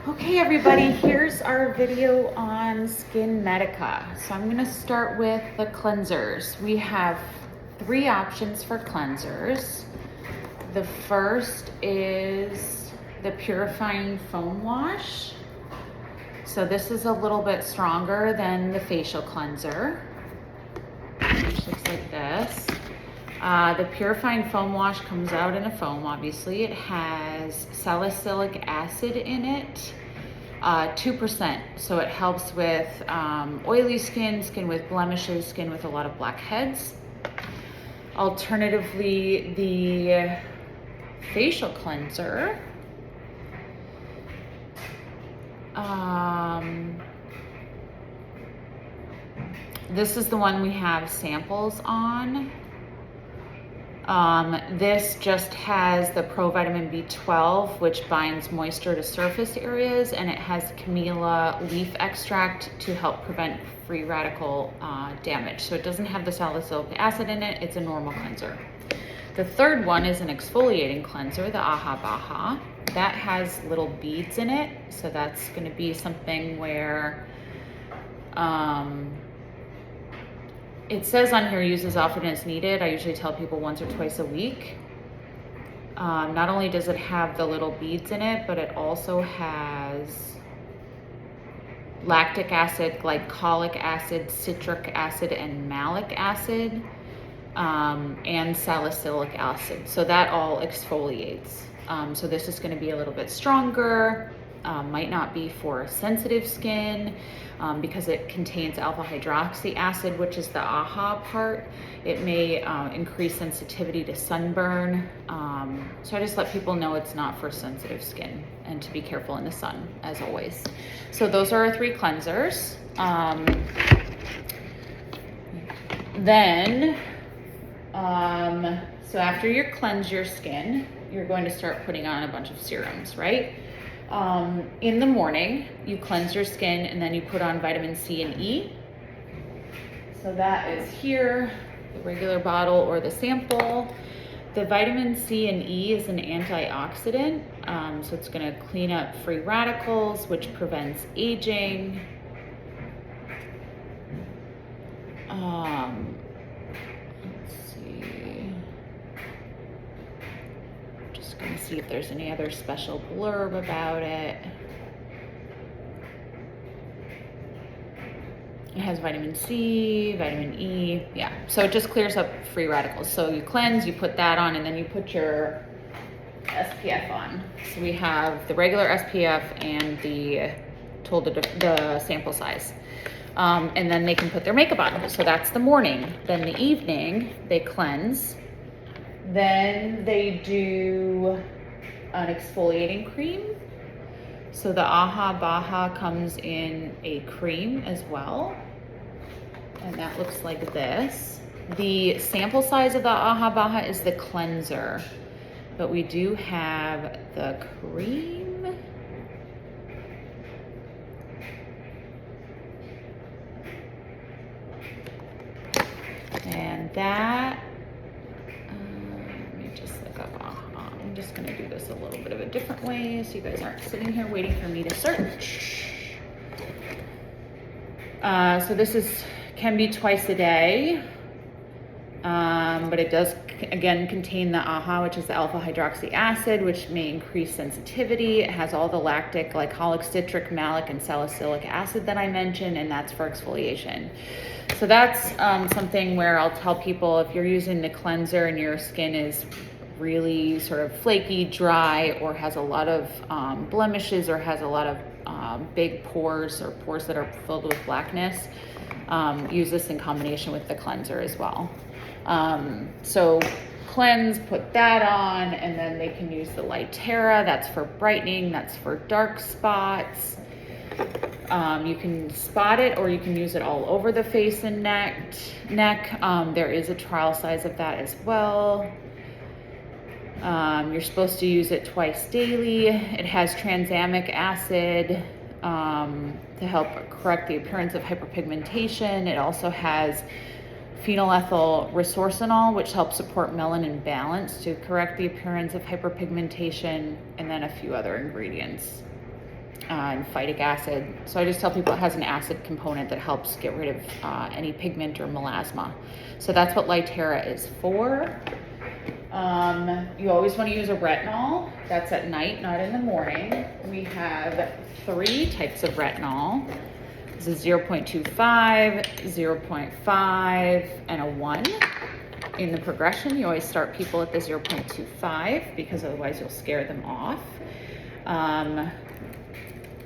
Okay, everybody, here's our video on skin medica. So I'm going to start with the cleansers. We have 3 options for cleansers. The first is the purifying foam wash. So this is a little bit stronger than the facial cleanser, which looks like this. The purifying foam wash comes out in a foam, obviously. It has salicylic acid in it, 2%. So it helps with oily skin, skin with blemishes, skin with a lot of blackheads. Alternatively, the facial cleanser, this is the one we have samples on. This just has the provitamin B12, which binds moisture to surface areas, and it has camellia leaf extract to help prevent free radical damage. So it doesn't have the salicylic acid in it, it's a normal cleanser. The third one is an exfoliating cleanser, the Aha Baha. That has little beads in it, so that's gonna be something where it says on here, use as often as needed. I usually tell people once or twice a week. Not only does it have the little beads in it, but it also has lactic acid, glycolic acid, citric acid, and malic acid, and salicylic acid. So that all exfoliates. So this is gonna be a little bit stronger. Might not be for sensitive skin because it contains alpha hydroxy acid, which is the AHA part. It may increase sensitivity to sunburn. So I just let people know it's not for sensitive skin and to be careful in the sun, as always. So those are our 3 cleansers. So after you cleanse your skin, you're going to start putting on a bunch of serums, right? In the morning, you cleanse your skin and then you put on vitamin C and E. So that is here, the regular bottle or the sample. The vitamin C and E is an antioxidant, so it's gonna clean up free radicals, which prevents aging. Let's see. Just gonna see if there's any other special blurb about it. It has vitamin C, vitamin E, yeah. So it just clears up free radicals. So you cleanse, you put that on, and then you put your SPF on. So we have the regular SPF and the sample size. And then they can put their makeup on. So that's the morning. Then the evening, they cleanse. Then they do an exfoliating cream. So the Aha Baha comes in a cream as well. And that looks like this. The sample size of the Aha Baha is the cleanser, but we do have the cream. And that, let me just look up Aha. I'm just gonna do this a little bit of a different way so you guys aren't sitting here waiting for me to search. So this can be twice a day, but it does, again, contain the AHA, which is the alpha hydroxy acid, which may increase sensitivity. It has all the lactic, glycolic, citric, malic, and salicylic acid that I mentioned, and that's for exfoliation. So that's something where I'll tell people, if you're using the cleanser and your skin is really sort of flaky, dry, or has a lot of blemishes, or has a lot of big pores, or pores that are filled with blackness, use this in combination with the cleanser as well. So cleanse, put that on, and then they can use the Lightera. That's for brightening, that's for dark spots. You can spot it, or you can use it all over the face and neck. There is a trial size of that as well. You're supposed to use it twice daily. It has tranexamic acid to help correct the appearance of hyperpigmentation. It also has phenylethyl resorcinol, which helps support melanin balance to correct the appearance of hyperpigmentation, and then a few other ingredients. and phytic acid. So I just tell people it has an acid component that helps get rid of any pigment or melasma. So that's what Litera is for. You always want to use a retinol. That's at night, not in the morning. We have 3 types of retinol. This is 0.25, 0.5, and a 1. In the progression, you always start people at the 0.25 because otherwise you'll scare them off.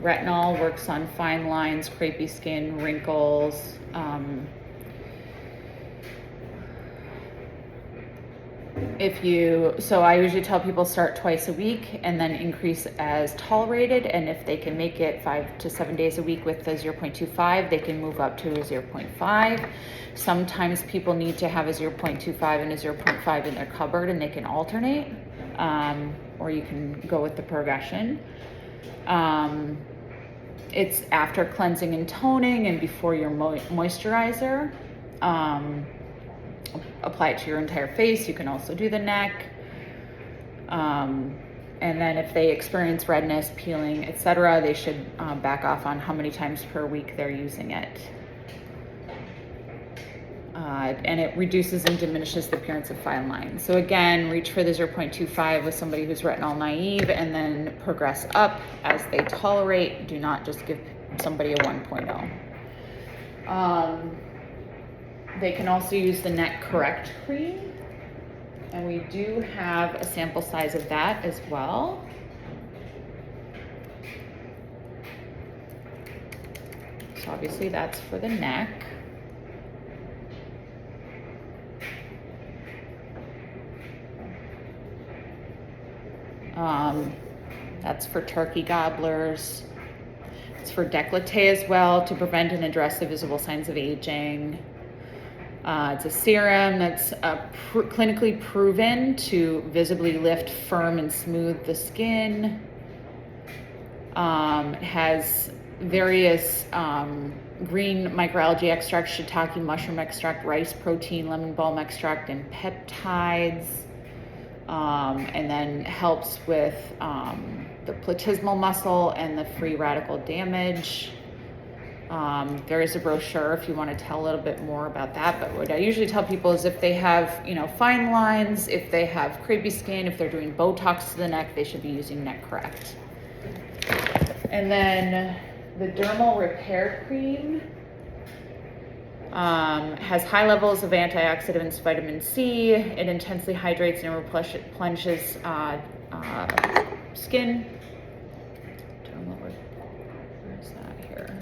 Retinol works on fine lines, crepey skin, wrinkles. So I usually tell people start twice a week and then increase as tolerated. And if they can make it 5 to 7 days a week with the 0.25, they can move up to a 0.5. Sometimes people need to have a 0.25 and a 0.5 in their cupboard and they can alternate, or you can go with the progression. It's after cleansing and toning and before your moisturizer. Apply it to your entire face. You can also do the neck. And then if they experience redness, peeling, etc., they should back off on how many times per week they're using it. And it reduces and diminishes the appearance of fine lines. So again, reach for the 0.25 with somebody who's retinol naive and then progress up as they tolerate. Do not just give somebody a 1.0. They can also use the Neck Correct cream, and we do have a sample size of that as well. So obviously that's for the neck. That's for turkey gobblers. It's for décolleté as well, to prevent and address the visible signs of aging. It's a serum that's clinically proven to visibly lift, firm, and smooth the skin. It has various green microalgae extracts, shiitake mushroom extract, rice protein, lemon balm extract, and peptides. And then helps with the platysmal muscle and the free radical damage. There is a brochure if you want to tell a little bit more about that, but what I usually tell people is if they have, fine lines, if they have crepey skin, if they're doing Botox to the neck, they should be using Neck Correct. And then the Dermal Repair cream has high levels of antioxidants, vitamin C. It intensely hydrates and replenishes skin. Where's that here?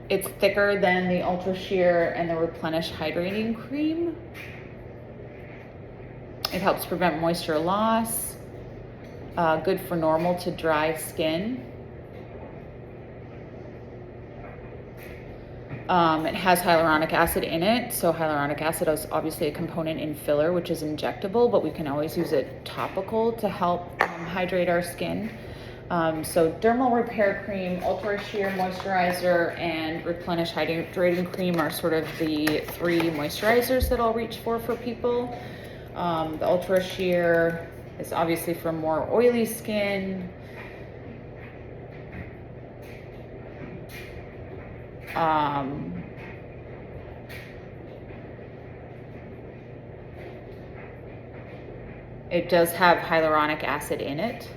It's thicker than the Ultra Sheer and the Replenish Hydrating Cream. It helps prevent moisture loss. Good for normal to dry skin. It has hyaluronic acid in it. So hyaluronic acid is obviously a component in filler, which is injectable, but we can always use it topical to help hydrate our skin. So Dermal Repair Cream, Ultra Sheer Moisturizer, and Replenish Hydrating Cream are sort of the 3 moisturizers that I'll reach for people. The Ultra Sheer is obviously for more oily skin. It does have hyaluronic acid in it,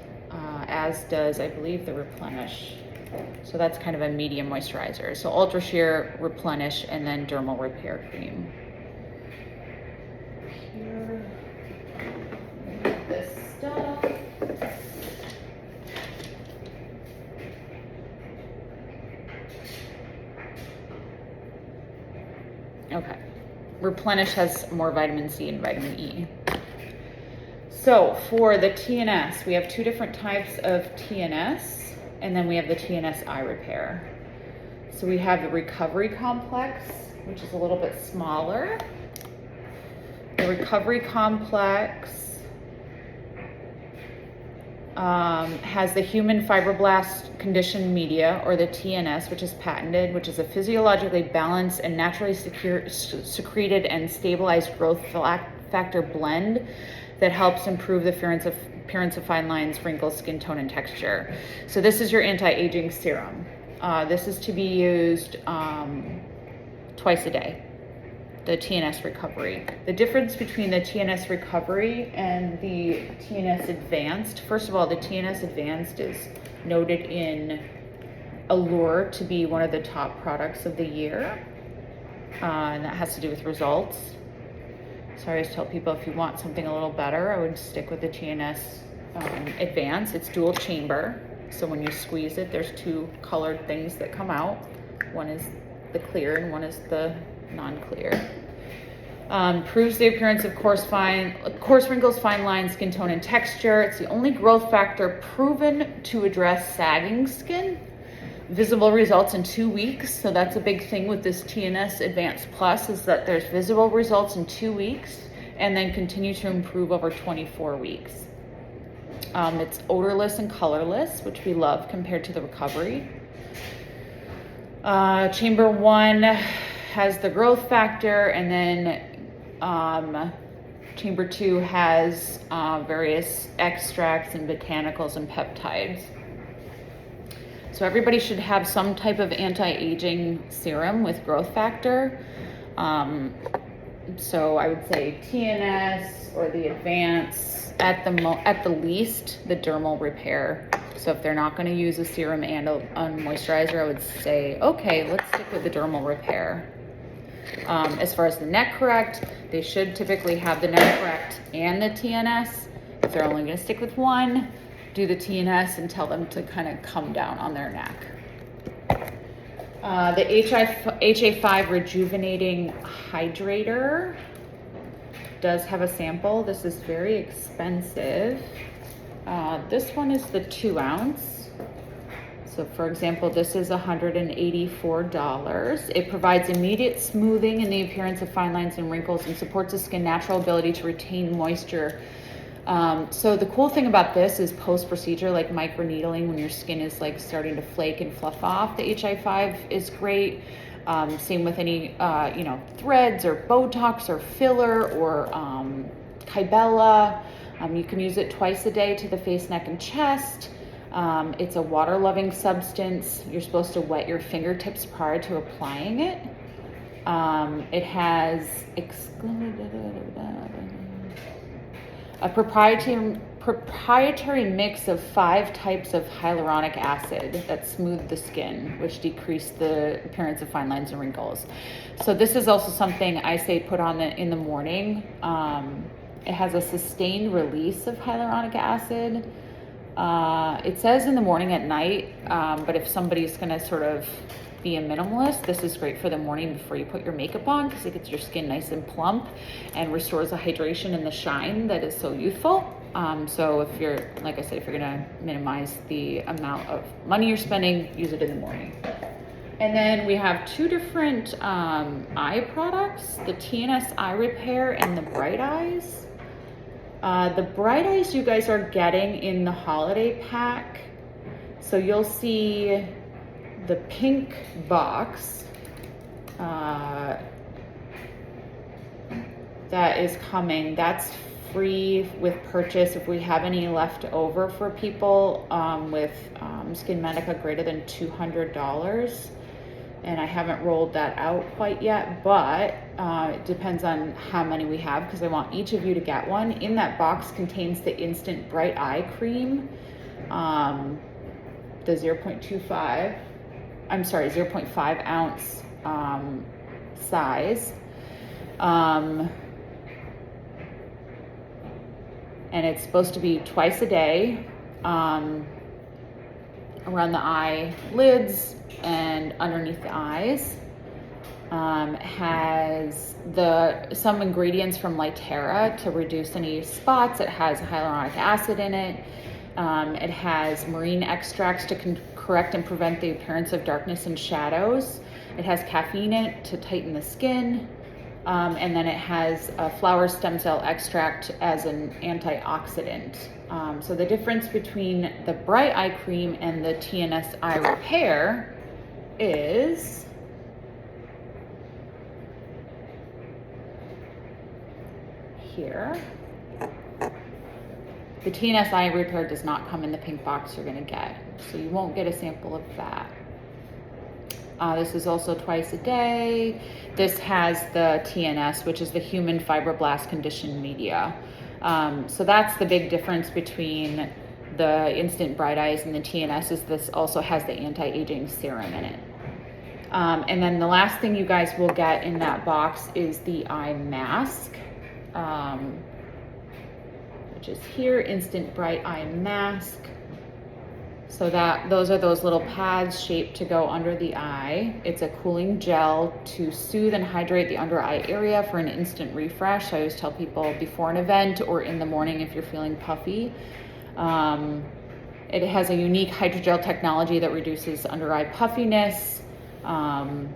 as does, I believe, the Replenish. So that's kind of a medium moisturizer. So Ultra Sheer, Replenish, and then Dermal Repair Cream. Here, this stuff. Okay. Replenish has more vitamin C and vitamin E. So for the TNS, we have 2 different types of TNS, and then we have the TNS eye repair. So we have the Recovery Complex, which is a little bit smaller. The Recovery Complex has the human fibroblast conditioned media, or the TNS, which is patented, which is a physiologically balanced and naturally secreted and stabilized growth factor blend that helps improve the appearance of fine lines, wrinkles, skin tone, and texture. So this is your anti-aging serum. This is to be used twice a day. The TNS recovery. The difference between the TNS recovery and the TNS advanced, first of all, the TNS advanced is noted in Allure to be one of the top products of the year, and that has to do with results. So I always tell people, if you want something a little better, I would stick with the TNS advanced. It's dual chamber, so when you squeeze it, there's two colored things that come out. One is the clear and one is the non-clear. Proves the appearance of coarse wrinkles, fine lines, skin tone, and texture. It's the only growth factor proven to address sagging skin. Visible results in 2 weeks. So that's a big thing with this TNS Advanced Plus, is that there's visible results in 2 weeks and then continue to improve over 24 weeks. It's odorless and colorless, which we love compared to the recovery. Chamber 1 has the growth factor, and then chamber 2 has various extracts and botanicals and peptides. So everybody should have some type of anti-aging serum with growth factor. So I would say TNS or the Advance, at the least the Dermal Repair. So if they're not going to use a serum and a moisturizer, I would say, okay, let's stick with the Dermal Repair. As far as the neck correct, they should typically have the neck correct and the TNS. If they're only going to stick with one, do the TNS and tell them to kind of come down on their neck. The HA5 Rejuvenating Hydrator does have a sample. This is very expensive. This one is the 2 ounce. So for example, this is $184. It provides immediate smoothing in the appearance of fine lines and wrinkles and supports the skin's natural ability to retain moisture. So the cool thing about this is post-procedure, like microneedling, when your skin is like starting to flake and fluff off, the HI5 is great. Same with any, threads or Botox or filler or Kybella. You can use it twice a day to the face, neck, and chest. It's a water-loving substance. You're supposed to wet your fingertips prior to applying it. It has a proprietary mix of 5 types of hyaluronic acid that smooth the skin, which decrease the appearance of fine lines and wrinkles. So this is also something I say put on in the morning. It has a sustained release of hyaluronic acid. It says in the morning at night, but if somebody's gonna sort of be a minimalist, this is great for the morning before you put your makeup on, because it gets your skin nice and plump and restores the hydration and the shine that is so youthful. So if you're, like I said, if you're gonna minimize the amount of money you're spending, use it in the morning. And then we have 2 different eye products, the TNS Eye Repair and the Bright Eyes. The Bright Eyes you guys are getting in the holiday pack. So you'll see the pink box that is coming. That's free with purchase if we have any left over for people with Skin Medica greater than $200. And I haven't rolled that out quite yet, but it depends on how many we have, because I want each of you to get one. In that box contains the Instant Bright Eye Cream, the 0.5 ounce size. And it's supposed to be twice a day, around the eyelids and underneath the eyes. Has some ingredients from Lytera to reduce any spots. It has hyaluronic acid in it. It has marine extracts to correct and prevent the appearance of darkness and shadows. It has caffeine in it to tighten the skin. And then it has a flower stem cell extract as an antioxidant. So the difference between the Bright Eye Cream and the TNS Eye Repair is here. The TNS Eye Repair does not come in the pink box you're gonna get, so you won't get a sample of that. This is also twice a day. This has the TNS, which is the human fibroblast conditioned media. So that's the big difference between the Instant Bright Eyes and the TNS, is this also has the anti-aging serum in it. And then the last thing you guys will get in that box is the eye mask, which is here, Instant Bright Eye Mask. So those are those little pads shaped to go under the eye. It's a cooling gel to soothe and hydrate the under eye area for an instant refresh. I always tell people before an event or in the morning if you're feeling puffy. It has a unique hydrogel technology that reduces under eye puffiness. And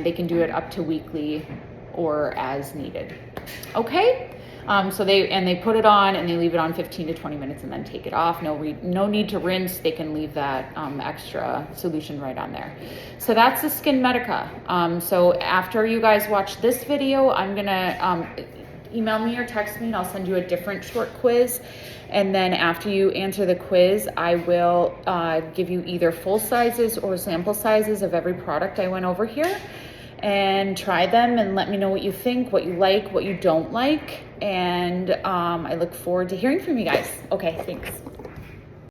they can do it up to weekly or as needed. Okay? So they put it on and they leave it on 15 to 20 minutes and then take it off. No need to rinse. They can leave that extra solution right on there. So that's the Skin Medica. So after you guys watch this video, I'm gonna email me or text me and I'll send you a different short quiz. And then after you answer the quiz, I will give you either full sizes or sample sizes of every product I went over here, and try them and let me know what you think, what you like, what you don't like. And I look forward to hearing from you guys. Okay, thanks.